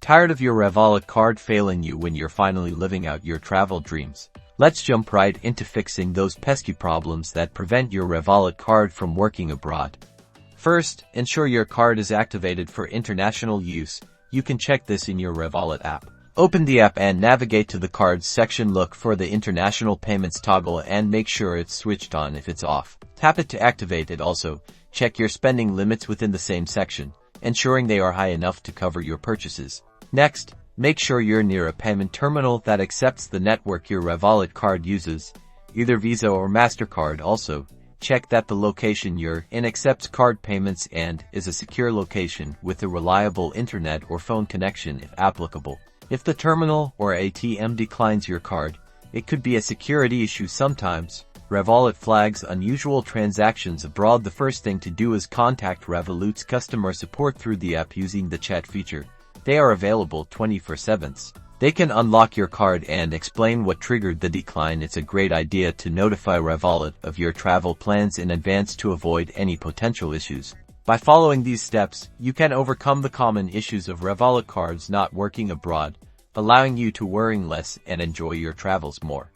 Tired of your Revolut card failing you when you're finally living out your travel dreams? Let's jump right into fixing those pesky problems that prevent your Revolut card from working abroad. First, ensure your card is activated for international use. You can check this in your Revolut app. Open the app and navigate to the cards section. Look for the international payments toggle and make sure it's switched on. If it's off, tap it to activate it. Also, check your spending limits within the same section, ensuring they are high enough to cover your purchases. Next, make sure you're near a payment terminal that accepts the network your Revolut card uses, either Visa or MasterCard. Also, check that the location you're in accepts card payments and is a secure location with a reliable internet or phone connection if applicable. If the terminal or ATM declines your card, it could be a security issue. Sometimes Revolut flags unusual transactions abroad. The first thing to do is contact Revolut's customer support through the app using the chat feature. They are available 24/7. They can unlock your card and explain what triggered the decline. It's a great idea to notify Revolut of your travel plans in advance to avoid any potential issues. By following these steps, you can overcome the common issues of Revolut cards not working abroad, allowing you to worry less and enjoy your travels more.